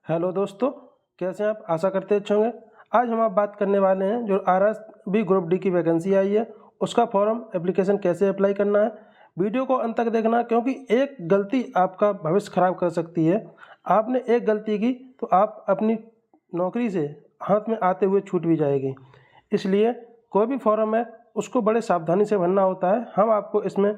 Hello दोस्तों, कैसे हैं आप? आशा करते अच्छे होंगे। आज हम आप बात करने वाले हैं जो आरआरबी ग्रुप डी की वैकेंसी आई है उसका फॉर्म एप्लीकेशन कैसे अप्लाई करना है। वीडियो को अंत तक देखना क्योंकि एक गलती आपका भविष्य खराब कर सकती है। आपने एक गलती की तो आप अपनी नौकरी से हाथ में आते हुए छूट भी जाएगी। इसलिए कोई भी फॉर्म है उसको बड़े सावधानी से भरना होता है। हम आपको इसमें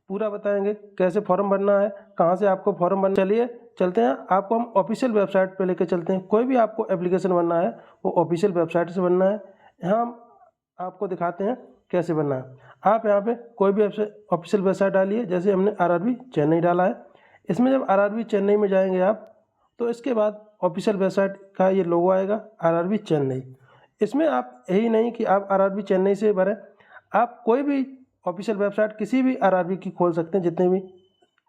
पूरा बताएंगे कैसे फॉर्म भरना है, कहाँ से आपको फॉर्म भरना। चलिए चलते हैं, आपको हम ऑफिशियल वेबसाइट पे लेकर चलते हैं। कोई भी आपको एप्लीकेशन बनना है वो ऑफिशियल वेबसाइट से बनना है। यहाँ हम आपको दिखाते हैं कैसे बनना है। आप यहाँ पे कोई भी ऑफिशियल वेबसाइट डालिए, जैसे हमने आरआरबी चेन्नई डाला है। इसमें जब आरआरबी चेन्नई में जाएंगे आप तो इसके बाद ऑफिशियल वेबसाइट का ये लोगो आएगा आरआरबी चेन्नई। इसमें आप यही नहीं कि आप आरआरबी चेन्नई से भरें, आप कोई भी ऑफिशियल वेबसाइट किसी भी आरआरबी की खोल सकते हैं। जितने भी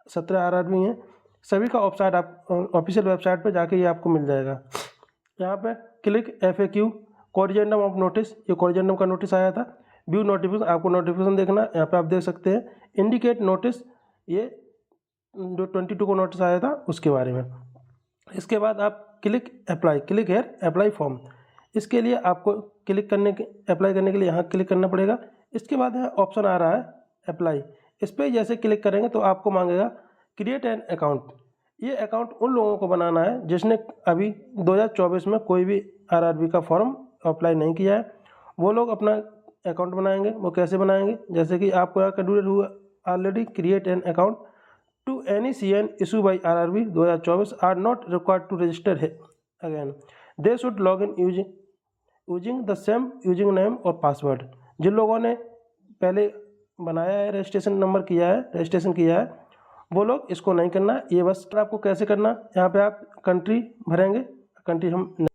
17 आरआरबी हैं सभी का वेबसाइट आप ऑफिशियल वेबसाइट पे जाके ये आपको मिल जाएगा। यहाँ पे click FAQ corrigendum of notice, ये कोरिजेंडम का नोटिस आया था। व्यू नोटिफिकेशन, आपको नोटिफिकेशन देखना, यहाँ पे आप देख सकते हैं। इंडिकेट नोटिस, ये जो 22 को नोटिस आया था उसके बारे में। इसके बाद आप क्लिक हेयर अप्लाई फॉर्म, इसके लिए आपको अप्लाई करने के लिए यहाँ क्लिक करना पड़ेगा। इसके बाद यहाँ ऑप्शन आ रहा है अप्लाई, इस पर जैसे क्लिक करेंगे तो आपको मांगेगा क्रिएट एन अकाउंट। ये अकाउंट उन लोगों को बनाना है जिसने अभी 2024 में कोई भी आरआरबी का फॉर्म अप्लाई नहीं किया है। वो लोग अपना अकाउंट बनाएंगे। वो कैसे बनाएंगे, जैसे कि आपको यहाँ candidates who already create an account to any CN issue by RRB 2024 are not required to register है again, they should log in using the same using name और पासवर्ड। जिन लोगों ने पहले बनाया है, रजिस्ट्रेशन किया है वो लोग इसको नहीं करना। ये बस आपको कैसे करना, यहाँ पे आप कंट्री भरेंगे। कंट्री हम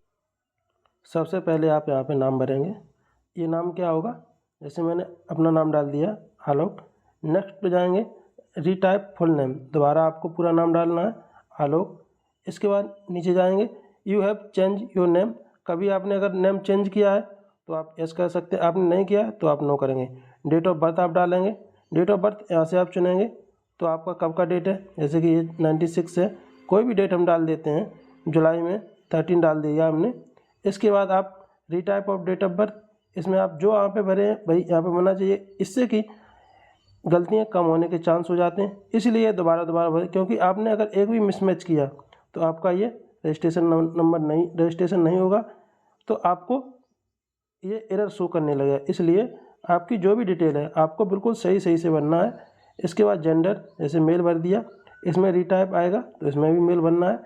सबसे पहले आप यहाँ पे नाम भरेंगे। ये नाम क्या होगा, जैसे मैंने अपना नाम डाल दिया आलोक। नेक्स्ट पे जाएंगे रीटाइप फुल नेम, दोबारा आपको पूरा नाम डालना है आलोक। इसके बाद नीचे जाएंगे you have change your name, कभी आपने अगर नेम चेंज किया है तो आप यस कर सकते हैं, आपने नहीं किया है तो आप नो करेंगे। डेट ऑफ बर्थ आप डालेंगे, डेट ऑफ बर्थ यहाँ से आप चुनेंगे तो आपका कब का डेट है, जैसे कि ये 96 है, कोई भी डेट हम डाल देते हैं, जुलाई में 13 डाल दिया हमने। इसके बाद आप retype of date of birth, इसमें आप जो यहाँ पे भरे हैं भाई यहाँ पे होना चाहिए, इससे कि गलतियाँ कम होने के चांस हो जाते हैं। इसलिए दोबारा भरें, क्योंकि आपने अगर एक भी मिसमैच किया तो आपका ये रजिस्ट्रेशन नहीं होगा, तो आपको ये एरर शो करने लगेगा। इसलिए आपकी जो भी डिटेल है आपको बिल्कुल सही से भरना है। इसके बाद जेंडर, जैसे मेल भर दिया, इसमें रीटाइप आएगा तो इसमें भी मेल भरना है।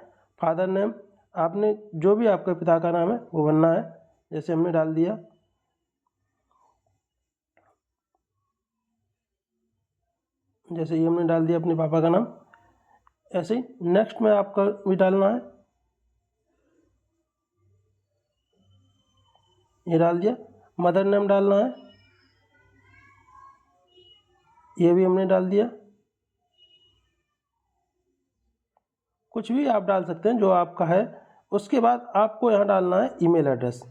फादर नेम, आपने जो भी आपके पिता का नाम है वो भरना है, जैसे हमने डाल दिया, जैसे ये हमने डाल दिया अपने पापा का नाम। ऐसे ही नेक्स्ट में आपका भी डालना है, ये डाल दिया। मदर नेम डालना है, ये भी हमने डाल दिया। कुछ भी आप डाल सकते हैं जो आपका है। उसके बाद आपको यहाँ डालना है ईमेल एड्रेस।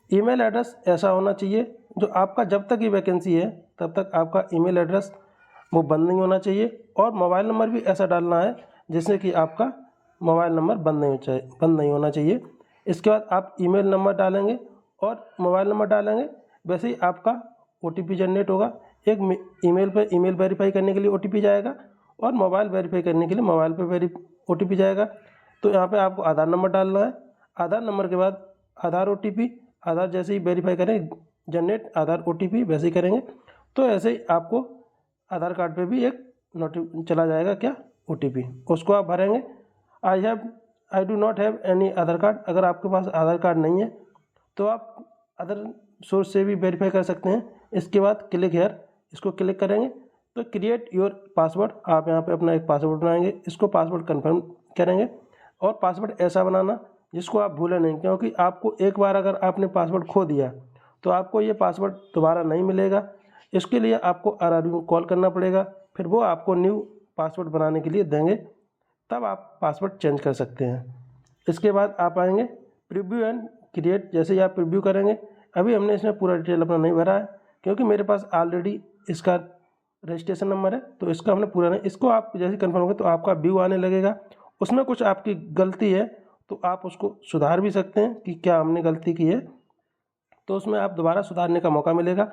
ईमेल एड्रेस ऐसा होना चाहिए जो आपका, जब तक ये वैकेंसी है तब तक आपका ईमेल एड्रेस वो बंद नहीं होना चाहिए। और मोबाइल नंबर भी ऐसा डालना है जिससे कि आपका मोबाइल नंबर बंद नहीं होना चाहिए। इसके बाद आप ईमेल नंबर डालेंगे और मोबाइल नंबर डालेंगे, वैसे ही आपका OTP जनरेट होगा। एक ईमेल पर ईमेल वेरीफाई करने के लिए OTP जाएगा और मोबाइल वेरीफाई करने के लिए मोबाइल पर OTP जाएगा। तो यहाँ पे आपको आधार नंबर डालना है। आधार नंबर के बाद आधार OTP, आधार जैसे ही वेरीफाई करें जनरेट आधार OTP वैसे ही करेंगे तो ऐसे ही आपको आधार कार्ड पे भी एक चला जाएगा क्या, OTP, उसको आप भरेंगे। I do not have any Aadhaar card, अगर आपके पास आधार कार्ड नहीं है तो आप अदर सोर्स से भी वेरीफाई कर सकते हैं। इसके बाद क्लिक हेयर, इसको क्लिक करेंगे तो क्रिएट योर पासवर्ड, आप यहाँ पे अपना एक पासवर्ड बनाएंगे, इसको पासवर्ड कंफर्म करेंगे। और पासवर्ड ऐसा बनाना जिसको आप भूलें नहीं, क्योंकि आपको एक बार अगर आपने पासवर्ड खो दिया तो आपको ये पासवर्ड दोबारा नहीं मिलेगा। इसके लिए आपको आरआरबी को कॉल करना पड़ेगा, फिर वो आपको न्यू पासवर्ड बनाने के लिए देंगे, तब आप पासवर्ड चेंज कर सकते हैं। इसके बाद आप आएंगे प्रीव्यू एंड क्रिएट, जैसे ही आप प्रीव्यू करेंगे, अभी हमने इसमें पूरा डिटेल अपना नहीं भरा है क्योंकि मेरे पास ऑलरेडी इसका रजिस्ट्रेशन नंबर है, तो इसका हमने पूरा नहीं। इसको आप जैसे कंफर्म होगा तो आपका व्यू आने लगेगा, उसमें कुछ आपकी गलती है तो आप उसको सुधार भी सकते हैं कि क्या हमने गलती की है, तो उसमें आप दोबारा सुधारने का मौका मिलेगा।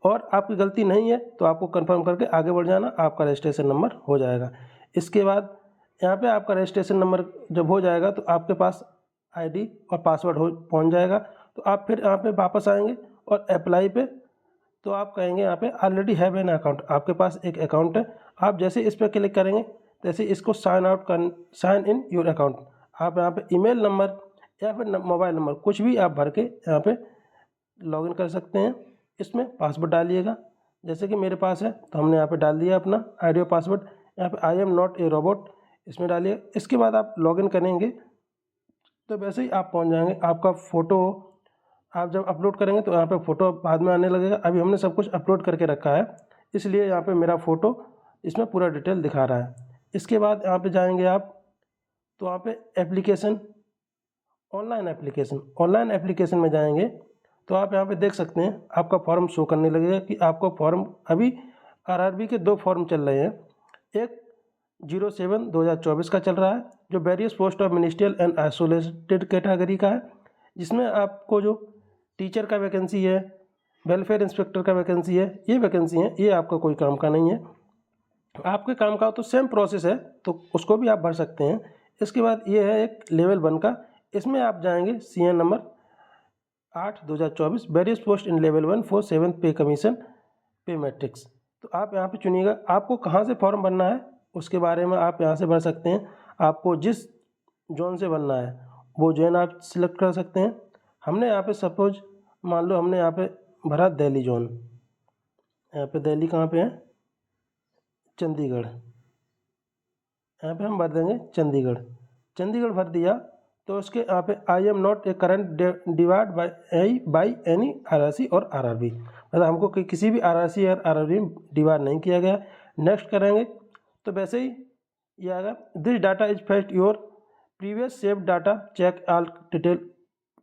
और आपकी गलती नहीं है तो आपको कंफर्म करके आगे बढ़ जाना, आपका रजिस्ट्रेशन नंबर हो जाएगा। इसके बाद यहाँ पे आपका रजिस्ट्रेशन नंबर जब हो जाएगा तो आपके पास आईडी और पासवर्ड हो पहुँच जाएगा। तो आप फिर यहाँ पे वापस आएंगे और अप्लाई पे, तो आप कहेंगे यहाँ पे ऑलरेडी हैव एन अकाउंट, आपके पास एक अकाउंट है। आप जैसे इस पर क्लिक करेंगे तैसे इसको साइन इन योर अकाउंट, आप यहाँ पे ईमेल नंबर या फिर मोबाइल नंबर कुछ भी आप भर के यहाँ पे लॉगिन कर सकते हैं। इसमें पासवर्ड डालिएगा, जैसे कि मेरे पास है तो हमने यहाँ पे डाल दिया अपना आईडी और पासवर्ड। यहाँ पे I am not a robot इसमें डालिए। इसके बाद आप लॉगिन करेंगे तो वैसे ही आप पहुँच जाएंगे। आपका फ़ोटो आप जब अपलोड करेंगे तो यहाँ पे फ़ोटो बाद में आने लगेगा। अभी हमने सब कुछ अपलोड करके रखा है, इसलिए यहाँ पे मेरा फ़ोटो इसमें पूरा डिटेल दिखा रहा है। इसके बाद यहाँ पे जाएंगे आप, तो यहाँ पे एप्लीकेशन, ऑनलाइन एप्लीकेशन में जाएंगे तो आप यहाँ पे देख सकते हैं आपका फॉर्म शो करने लगेगा कि आपका फॉर्म, अभी आरआरबी के 2 फॉर्म चल रहे हैं। एक 07/2024 का चल रहा है जो various post of ministerial and isolated category का है, जिसमें आपको जो टीचर का वैकेंसी है, वेलफेयर इंस्पेक्टर का वैकेंसी है, ये वैकेंसी है, ये आपका कोई काम का नहीं है। आपके काम का तो सेम प्रोसेस है तो उसको भी आप भर सकते हैं। इसके बाद ये है एक लेवल 1 का, इसमें आप जाएंगे CN number 8/2024 various post in level 1 for 7th पे कमीशन पे मैट्रिक्स। तो आप यहाँ पे चुनिएगा आपको कहाँ से फॉर्म भरना है, उसके बारे में आप यहाँ से भर सकते हैं। आपको जिस जोन से भरना है वो जोन आप सिलेक्ट कर सकते हैं। हमने यहाँ पे सपोज मान लो हमने यहाँ पे भरा दिल्ली जोन, यहाँ पे दिल्ली कहाँ पे है, चंडीगढ़, यहाँ पे हम भर देंगे चंडीगढ़ भर दिया तो उसके यहाँ पे I am not a current divide by any RRC और RRB, मतलब हमको किसी भी RRC और RRB में डिवाइड नहीं किया गया। नेक्स्ट करेंगे तो वैसे ही ये आएगा, this data is fetched your previous save data check all detail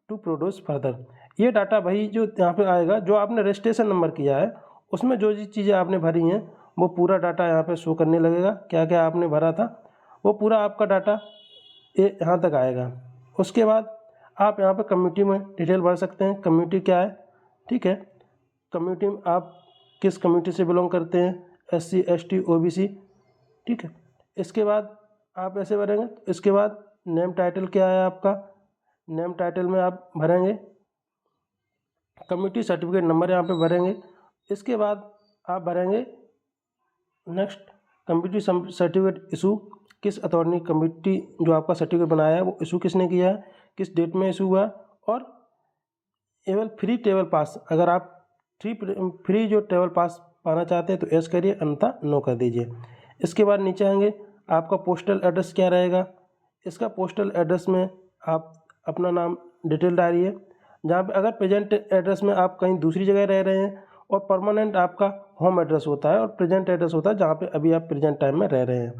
to produce further. ये डाटा वही जो यहाँ पे आएगा जो आपने रजिस्ट्रेशन नंबर किया है, उसमें जो चीज़ें आपने भरी हैं वो पूरा डाटा यहाँ पे शो करने लगेगा। क्या क्या आपने भरा था वो पूरा आपका डाटा यहाँ तक आएगा। उसके बाद आप यहाँ पे कम्युनिटी में डिटेल भर सकते हैं, कम्युनिटी क्या है, ठीक है, कम्युनिटी में आप किस कम्युनिटी से बिलोंग करते हैं, SC ST OBC, ठीक है। इसके बाद आप ऐसे भरेंगे। इसके बाद नेम टाइटल क्या है आपका, नेम टाइटल में आप भरेंगे, कम्युनिटी सर्टिफिकेट नंबर यहाँ पे भरेंगे। इसके बाद आप भरेंगे नेक्स्ट कम्युनिटी सर्टिफिकेट इशू, किस अथॉरिटी कम्युनिटी जो आपका सर्टिफिकेट बनाया है वो इशू किसने किया है, किस डेट में इशू हुआ, और एवल फ्री ट्रेवल पास, अगर आप फ्री जो ट्रेवल पास पाना चाहते हैं तो एस करिए, अन्यथा नो कर दीजिए। इसके बाद नीचे आएंगे, आपका पोस्टल एड्रेस क्या रहेगा, इसका पोस्टल एड्रेस में आप अपना नाम डिटेल डालिए। जहाँ पे अगर प्रेजेंट एड्रेस में आप कहीं दूसरी जगह रह रहे हैं और परमानेंट आपका होम एड्रेस होता है और प्रेजेंट एड्रेस होता है जहाँ पे अभी आप प्रेजेंट टाइम में रह रहे हैं,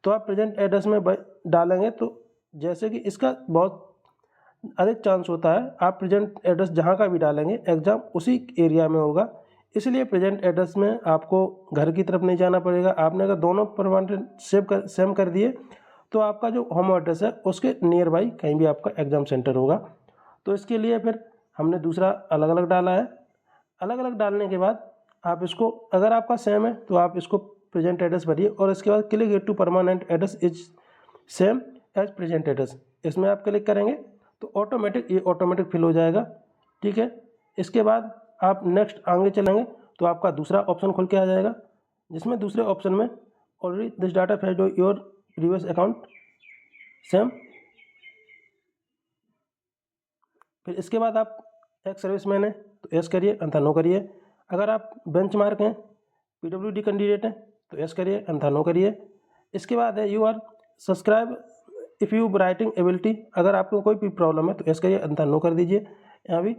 तो आप प्रेजेंट एड्रेस में डालेंगे। तो जैसे कि इसका बहुत अधिक चांस होता है आप प्रेजेंट एड्रेस जहाँ का भी डालेंगे एग्ज़ाम उसी एरिया में होगा, इसलिए प्रेजेंट एड्रेस में आपको घर की तरफ नहीं जाना पड़ेगा। आपने अगर दोनों परमानेंट सेम कर दिए तो आपका जो होम एड्रेस है उसके नियर बाई कहीं भी आपका एग्ज़ाम सेंटर होगा। तो इसके लिए फिर हमने दूसरा अलग अलग डाला है। अलग अलग डालने के बाद आप इसको, अगर आपका सेम है तो आप इसको प्रेजेंट एड्रेस भरिए और इसके बाद click here to permanent address is same as present address, इसमें आप क्लिक करेंगे तो ऑटोमेटिक फिल हो जाएगा, ठीक है। इसके बाद आप नेक्स्ट आगे चलेंगे तो आपका दूसरा ऑप्शन खुल के आ जाएगा, जिसमें दूसरे ऑप्शन में already this data fetched your previous account same. फिर इसके बाद आप एक सर्विसमैन है तो एस करिए, अन्यथा नो करिए। अगर आप बेंचमार्क हैं, PWD कैंडिडेट हैं तो एस करिए, अन्यथा नो करिए। इसके बाद है you are subscribe if you writing ability, अगर आपको कोई भी प्रॉब्लम है तो एस करिए, अन्यथा नो कर दीजिए यहाँ भी।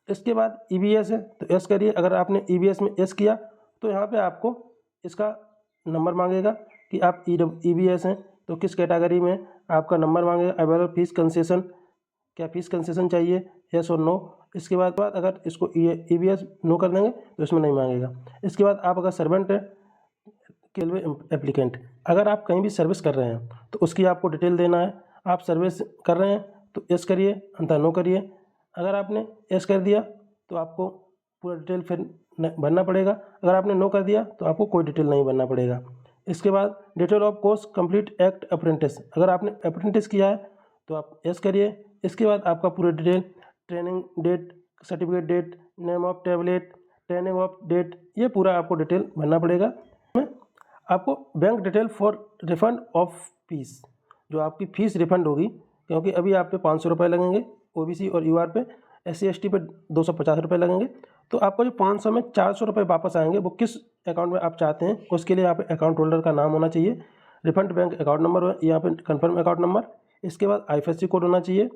इसके बाद EBS है तो एस करिए, अगर आपने EBS में एस किया तो यहाँ पे आपको इसका नंबर मांगेगा कि आप EBS हैं तो किस कैटेगरी में, आपका नंबर मांगेगा। अवेलेबल फीस कंसेशन, क्या फीस कंसेशन चाहिए, येस और नो। इसके बाद अगर इसको EBS नो कर देंगे तो इसमें नहीं मांगेगा। इसके बाद आप अगर सर्वेंट है, रेलवे एप्लीकेंट, अगर आप कहीं भी सर्विस कर रहे हैं तो उसकी आपको डिटेल देना है। आप सर्विस कर रहे हैं तो यस करिए, अन्यथा नो करिए। अगर आपने यस कर दिया तो आपको पूरा डिटेल फिर भरना पड़ेगा, अगर आपने नो कर दिया तो आपको कोई डिटेल नहीं भरना पड़ेगा। इसके बाद detail of course complete act apprentice, अगर आपने अप्रेंटिस किया है तो आप यस करिए। इसके बाद आपका पूरा detail, training date, certificate date, name of tablet, training of date, ये पूरा आपको डिटेल भरना पड़ेगा। आपको bank detail for refund of fees, जो आपकी फ़ीस रिफंड होगी, क्योंकि अभी आप पे 500 रुपये लगेंगे ओबीसी और यूआर पे, SC ST पे 250 रुपये लगेंगे। तो आपको जो 500 में 400 रुपये वापस आएंगे, वो किस अकाउंट में आप चाहते हैं, उसके लिए यहाँ पे अकाउंट होल्डर का नाम होना चाहिए, रिफंड बैंक अकाउंट नंबर, यहाँ पे कन्फर्म अकाउंट नंबर, इसके बाद IFSC कोड होना चाहिए,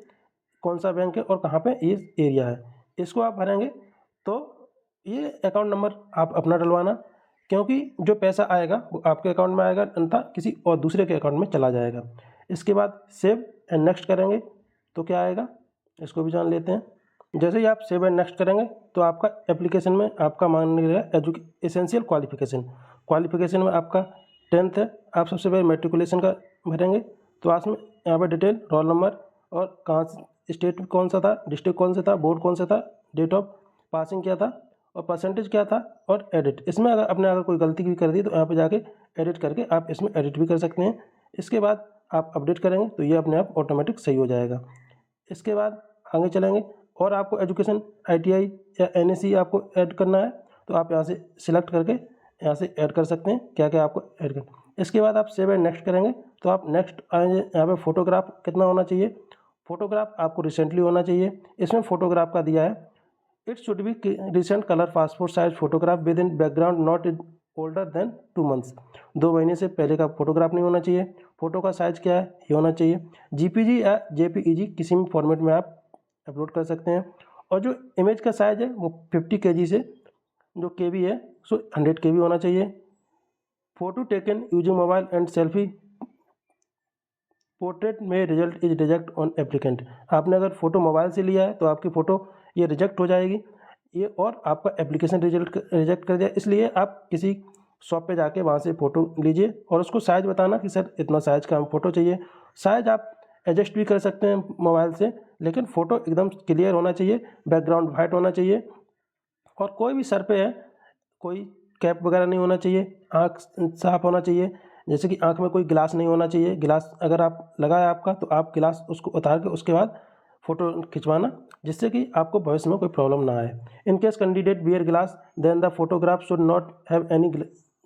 कौन सा बैंक है और कहाँ पे ये एरिया है, इसको आप भरेंगे। तो ये अकाउंट नंबर आप अपना डलवाना, क्योंकि जो पैसा आएगा वो आपके अकाउंट में आएगा, अन्यथा किसी और दूसरे के अकाउंट में चला जाएगा। इसके बाद सेव एंड नेक्स्ट करेंगे तो क्या आएगा, इसको भी जान लेते हैं। जैसे ही आप सेव एंड नेक्स्ट करेंगे तो आपका एप्लीकेशन में आपका मांगने लगेगा एसेंशियल क्वालिफिकेशन में आपका 10th है, आप सबसे पहले मेट्रिकुलेशन का भरेंगे। तो आज में यहाँ पर डिटेल, रोल नंबर और कहाँ स्टेट कौन सा था, डिस्ट्रिक्ट कौन सा था, बोर्ड कौन सा था, डेट ऑफ पासिंग क्या था और परसेंटेज क्या था, और एडिट। इसमें अगर कोई गलती भी कर दी तो यहाँ पे जाके एडिट करके आप इसमें एडिट भी कर सकते हैं। इसके बाद आप अपडेट करेंगे तो ये अपने आप ऑटोमेटिक सही हो जाएगा। इसके बाद आगे चलेंगे, और आपको एजुकेशन ITI या NAC आपको ऐड करना है तो आप यहाँ से सिलेक्ट करके यहाँ से ऐड कर सकते हैं, क्या क्या आपको ऐड कर। इसके बाद आप सेव एंड नेक्स्ट करेंगे तो आप नेक्स्ट आएंगे, यहाँ पे फोटोग्राफ कितना होना चाहिए, फोटोग्राफ आपको रिसेंटली होना चाहिए। इसमें फोटोग्राफ का दिया है, it should be recent colour passport size photograph with in background not older than 2 months, 2 महीने से पहले का फोटोग्राफ नहीं होना चाहिए। फोटो का साइज़ क्या है, ये होना चाहिए। JPG या JPEG किसी भी फॉर्मेट में आप अपलोड कर सकते हैं। और जो इमेज का साइज़ है वो 50 kg से जो KB है सो 100 KB होना चाहिए। Photo taken using mobile and selfie portrait में result is reject on applicant, आपने अगर फ़ोटो मोबाइल से लिया है तो आपकी फ़ोटो ये रिजेक्ट हो जाएगी ये, और आपका एप्लीकेशन रिजेक्ट कर दिया। इसलिए आप किसी शॉप पे जाके वहाँ से फ़ोटो लीजिए और उसको साइज़ बताना कि सर इतना साइज़ का हम फ़ोटो चाहिए। साइज़ आप एडजस्ट भी कर सकते हैं मोबाइल से, लेकिन फ़ोटो एकदम क्लियर होना चाहिए, बैकग्राउंड वाइट होना चाहिए, और कोई भी सर पे है कोई कैप वगैरह नहीं होना चाहिए, आँख साफ होना चाहिए, जैसे कि आँख में कोई गिलास नहीं होना चाहिए। गिलास अगर आप लगाए आपका तो आप गिलास उसको उतार के उसके बाद फ़ोटो खिंचवाना, जिससे कि आपको भविष्य में कोई प्रॉब्लम ना आए। In case candidate wear glass then the photograph should not have any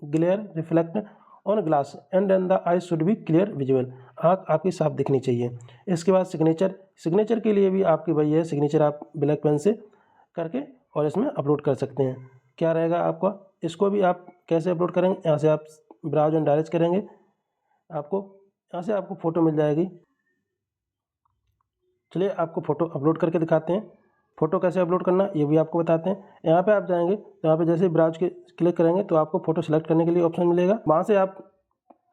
glare reflect on glass and then the eye should be clear visual, आँख आपकी साफ दिखनी चाहिए। इसके बाद सिग्नेचर के लिए भी आपकी वही है, सिग्नेचर आप ब्लैक पेन से करके और इसमें अपलोड कर सकते हैं। क्या रहेगा आपका, इसको भी आप कैसे अपलोड करेंगे, यहाँ से आप ब्राउज एंड डायरेक्ट करेंगे, आपको यहाँ से आपको फ़ोटो मिल जाएगी। चलिए आपको फ़ोटो अपलोड करके दिखाते हैं। फ़ोटो कैसे अपलोड करना ये भी आपको बताते हैं। यहाँ पे आप जाएंगे तो यहाँ पे जैसे ब्राउज के क्लिक करेंगे तो आपको फ़ोटो सेलेक्ट करने के लिए ऑप्शन मिलेगा। वहाँ से आप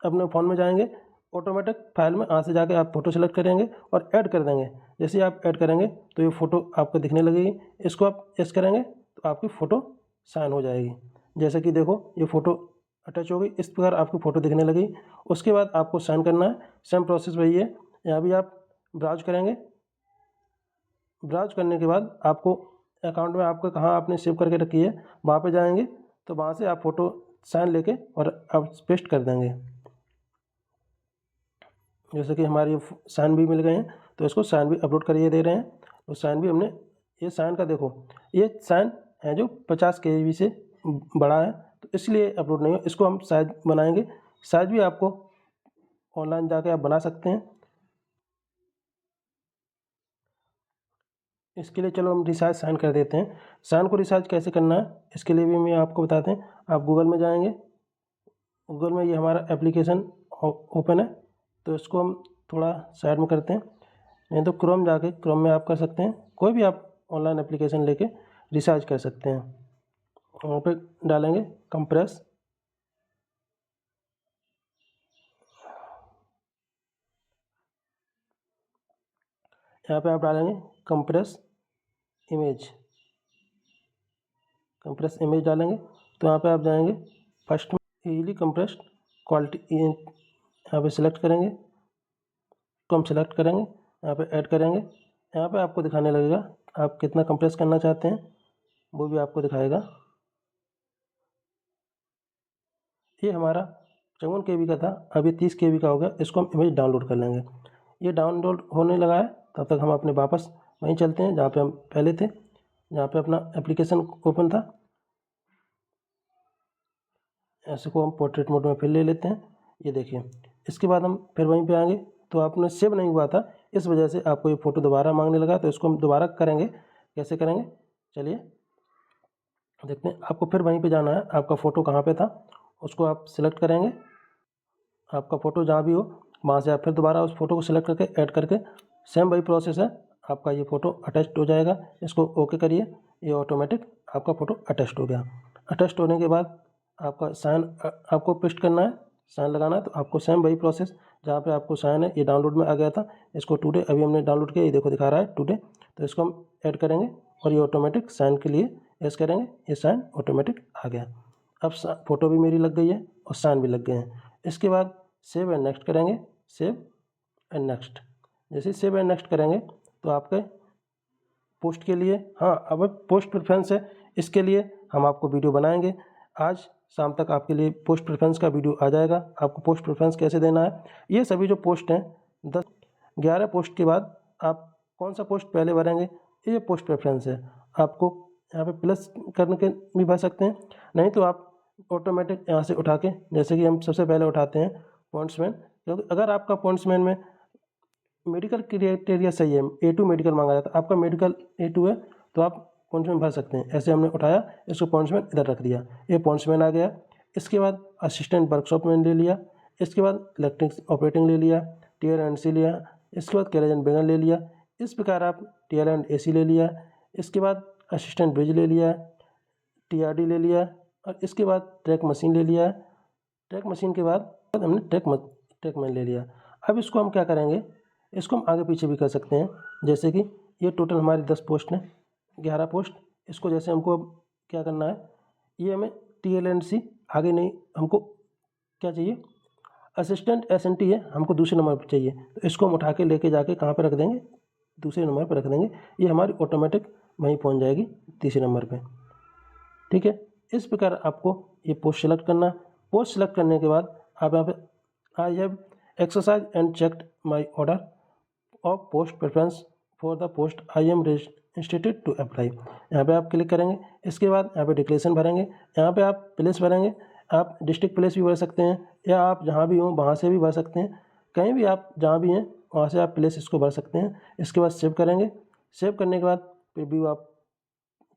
अपने फ़ोन में जाएंगे, ऑटोमेटिक फाइल में यहाँ से जाके आप फ़ोटो सेलेक्ट करेंगे और ऐड कर देंगे। जैसे आप ऐड करेंगे तो ये फ़ोटो आपको दिखने लगेगी, इसको आप यस करेंगे तो आपकी फ़ोटो साइन हो जाएगी। जैसे कि देखो ये फ़ोटो अटैच हो गई, इस प्रकार आपकी फ़ोटो दिखने लगी। उसके बाद आपको साइन करना है, सेम प्रोसेस वही है। यहाँ भी आप ब्राउज करेंगे, ब्राउज करने के बाद आपको अकाउंट में आपको कहाँ आपने सेव करके रखी है वहाँ पे जाएंगे, तो वहाँ से आप फ़ोटो साइन लेके और आप पेस्ट कर देंगे। जैसे कि हमारे साइन भी मिल गए हैं तो इसको साइन भी अपलोड करिए दे रहे हैं, तो साइन भी हमने, ये साइन का देखो ये साइन है जो 50 KB से बड़ा है तो इसलिए अपलोड नहीं हो। इसको हम साइज बनाएंगे, साइज भी आपको ऑनलाइन जाके आप बना सकते हैं। इसके लिए चलो हम रिसाइज साइन कर देते हैं। साइन को रिसाइज कैसे करना है इसके लिए भी मैं आपको बताते हैं। आप गूगल में जाएंगे, गूगल में ये हमारा एप्लीकेशन ओपन है तो इसको हम थोड़ा साइड में करते हैं, नहीं तो क्रोम जाके क्रोम में आप कर सकते हैं, कोई भी आप ऑनलाइन एप्लीकेशन लेके रिसाइज कर सकते हैं। वहाँ पे डालेंगे कंप्रेस, यहाँ पे आप डालेंगे कंप्रेस इमेज डालेंगे तो यहाँ पे आप जाएंगे फर्स्ट में इजीली कंप्रेस्ड क्वालिटी, यहाँ पे सिलेक्ट करेंगे इसको हम सिलेक्ट करेंगे, यहाँ पे ऐड करेंगे। यहाँ पे आपको दिखाने लगेगा आप कितना कंप्रेस करना चाहते हैं, वो भी आपको दिखाएगा। ये हमारा 54 KB का था, अभी 30 KB का हो गया। इसको हम इमेज डाउनलोड कर लेंगे। ये डाउनलोड होने लगा है, तब तक हम अपने वापस वहीं चलते हैं जहाँ पे हम पहले थे, जहाँ पे अपना एप्लीकेशन ओपन था। ऐसे को हम पोर्ट्रेट मोड में फिर ले लेते हैं। ये देखिए, इसके बाद हम फिर वहीं पे आएंगे तो आपने सेव नहीं हुआ था, इस वजह से आपको ये फ़ोटो दोबारा मांगने लगा। तो इसको हम दोबारा करेंगे। कैसे करेंगे, चलिए देखते हैं। आपको फिर वहीं पे जाना है, आपका फ़ोटो कहाँ पे था उसको आप सिलेक्ट करेंगे। आपका फ़ोटो जहाँ भी हो वहाँ से आप फिर दोबारा उस फ़ोटो को सिलेक्ट करके ऐड करके सेम वही प्रोसेस है, आपका ये फ़ोटो अटैच्ड हो जाएगा। इसको ओके करिए, ये ऑटोमेटिक आपका फ़ोटो अटैच्ड हो गया। अटैच्ड होने के बाद आपका साइन आपको पेस्ट करना है, साइन लगाना है। तो आपको सेम वही प्रोसेस जहाँ पे आपको साइन है, ये डाउनलोड में आ गया था, इसको टुडे अभी हमने डाउनलोड किया, ये देखो दिखा रहा है टुडे। तो इसको हम ऐड करेंगे और ये ऑटोमेटिक साइन के लिए यस करेंगे, ये साइन ऑटोमेटिक आ गया। अब फ़ोटो भी मेरी लग गई है और साइन भी लग गए हैं। इसके बाद सेव एंड नेक्स्ट करेंगे, सेव एंड नेक्स्ट। जैसे सेव एंड नेक्स्ट करेंगे तो आपके पोस्ट के लिए, हाँ अब पोस्ट प्रेफरेंस है, इसके लिए हम आपको वीडियो बनाएंगे। आज शाम तक आपके लिए पोस्ट प्रेफरेंस का वीडियो आ जाएगा। आपको पोस्ट प्रेफरेंस कैसे देना है, ये सभी जो पोस्ट हैं 11 पोस्ट के बाद आप कौन सा पोस्ट पहले भरेंगे, ये पोस्ट प्रेफरेंस है। आपको यहाँ पे प्लस करने के भी भर सकते हैं, नहीं तो आप ऑटोमेटिक यहाँ से उठा के, जैसे कि हम सबसे पहले उठाते हैं पॉइंट्समैन, क्योंकि अगर आपका पॉइंट्समैन में मेडिकल क्राइटेरिया सही है, A2 मेडिकल मांगा जाता है, आपका मेडिकल A2 है तो आप पॉइंट्समैन भर सकते हैं। ऐसे हमने उठाया, इसको पॉइंट्समैन इधर रख दिया, ये पॉइंट्समैन आ गया। इसके बाद असिस्टेंट वर्कशॉप मैन ले लिया, इसके बाद इलेक्ट्रिक ऑपरेटिंग ले लिया, TLC लिया, इसके बाद कैरेज एंड बेगन ले लिया। इस प्रकार आप TL&AC ले लिया, इसके बाद असिस्टेंट ब्रिज ले लिया, TRD ले लिया, और इसके बाद ट्रैक मशीन ले लिया। ट्रैक मशीन के बाद हमने ट्रैक मैन ले लिया। अब इसको हम क्या करेंगे, इसको हम आगे पीछे भी कर सकते हैं। जैसे कि ये टोटल हमारी 10 पोस्ट हैं, 11 पोस्ट। इसको जैसे हमको अब क्या करना है, ये हमें TL&C आगे नहीं, हमको क्या चाहिए, असिस्टेंट SNT है, हमको दूसरे नंबर पर चाहिए। तो इसको हम उठा के लेके जाके कहाँ पर रख देंगे, दूसरे नंबर पर रख देंगे। ये हमारी ऑटोमेटिक वहीं पहुँच जाएगी तीसरे नंबर पर। ठीक है, इस प्रकार आपको ये पोस्ट सेलेक्ट करना। पोस्ट सेलेक्ट करने के बाद आप यहाँ पे I have exercise and checked my order of post preference for the post I am institute to apply, यहाँ पे आप क्लिक करेंगे। इसके बाद यहाँ पे डिक्लेरेशन भरेंगे, यहाँ पे आप प्लेस भरेंगे। आप डिस्ट्रिक्ट प्लेस भी भर सकते हैं, या आप जहाँ भी हों वहाँ से भी भर सकते हैं। कहीं भी आप जहाँ भी हैं वहाँ से आप प्लेस इसको भर सकते हैं। इसके बाद सेव करेंगे। सेव करने के बाद प्रीव्यू आप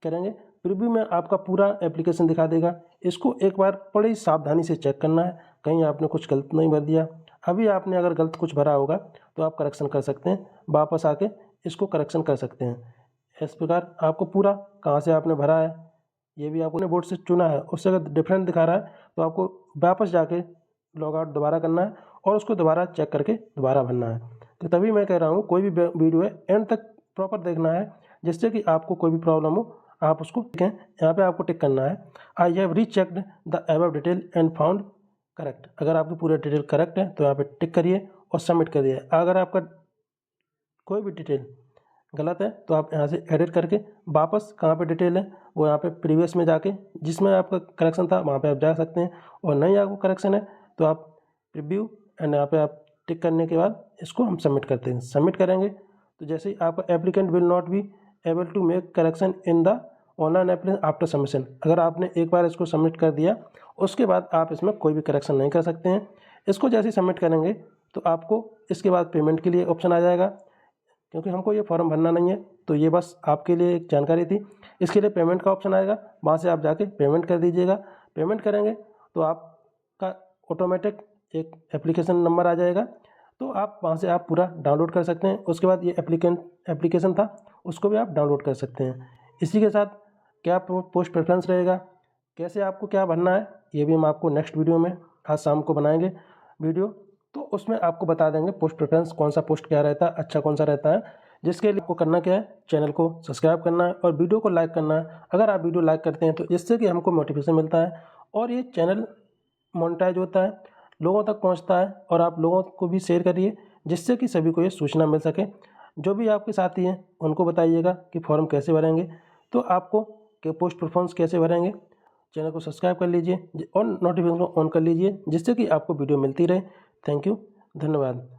करेंगे। प्रीव्यू में आपका पूरा एप्लीकेशन दिखा देगा। इसको एक बार बड़ी सावधानी से चेक करना है, कहीं आपने कुछ गलत नहीं भर दिया। अभी आपने अगर गलत कुछ भरा होगा तो आप करेक्शन कर सकते हैं, वापस आके इसको करेक्शन कर सकते हैं। इस प्रकार आपको पूरा कहाँ से आपने भरा है, ये भी आपने बोर्ड से चुना है, उससे अगर डिफरेंट दिखा रहा है तो आपको वापस जाके लॉग आउट दोबारा करना है और उसको दोबारा चेक करके दोबारा भरना है। तो तभी मैं कह रहा हूँ कोई भी वीडियो है एंड तक प्रॉपर देखना है, जिससे कि आपको कोई भी प्रॉब्लम हो आप उसको टिकें। यहाँ पे आपको टिक करना है, I have rechecked the above detail and found correct. अगर आपकी पूरे डिटेल करेक्ट है तो यहाँ पे टिक करिए और सबमिट करिए। अगर आपका कोई भी डिटेल गलत है तो आप यहाँ से एडिट करके वापस कहाँ पे डिटेल है वो यहाँ पे प्रीवियस में जाके जिसमें आपका करेक्शन था वहाँ पे आप जा सकते हैं। और नहीं आपको करेक्शन है तो आप प्रीव्यू एंड यहाँ पे आप टिक करने के बाद इसको हम सबमिट करते हैं। सबमिट करेंगे तो जैसे ही आपका applicant will not be able to make correction in the online application after submission. अगर आपने एक बार इसको सबमिट कर दिया उसके बाद आप इसमें कोई भी करेक्शन नहीं कर सकते हैं। इसको जैसे ही सबमिट करेंगे तो आपको इसके बाद पेमेंट के लिए ऑप्शन आ जाएगा, क्योंकि हमको ये फॉर्म भरना नहीं है तो ये बस आपके लिए एक जानकारी थी। इसके लिए पेमेंट का ऑप्शन आएगा, वहाँ से आप जाके पेमेंट कर दीजिएगा। पेमेंट करेंगे तो आपका ऑटोमेटिक एक एप्लीकेशन नंबर आ जाएगा, तो आप वहाँ से आप पूरा डाउनलोड कर सकते हैं। उसके बाद ये एप्लीकेशन था उसको भी आप डाउनलोड कर सकते हैं। इसी के साथ क्या पोस्ट प्रेफरेंस रहेगा, कैसे आपको क्या भरना है, ये भी हम आपको नेक्स्ट वीडियो में आज शाम को बनाएंगे वीडियो। तो उसमें आपको बता देंगे पोस्ट प्रेफरेंस कौन सा पोस्ट क्या रहता है, अच्छा कौन सा रहता है। जिसके लिए आपको करना क्या है, चैनल को सब्सक्राइब करना है और वीडियो को लाइक करना है। अगर आप वीडियो लाइक करते हैं तो इससे कि हमको मोटिवेशन मिलता है और ये चैनल मोनेटाइज होता है, लोगों तक पहुंचता है। और आप लोगों को भी शेयर करिए जिससे कि सभी को ये सूचना मिल सके। जो भी आपके साथी हैं उनको बताइएगा कि फॉर्म कैसे भरेंगे, तो आपको कि पोस्ट परफॉर्मेंस कैसे भरेंगे। चैनल को सब्सक्राइब कर लीजिए और नोटिफिकेशन को ऑन कर लीजिए, जिससे कि आपको वीडियो मिलती रहे। थैंक यू, धन्यवाद।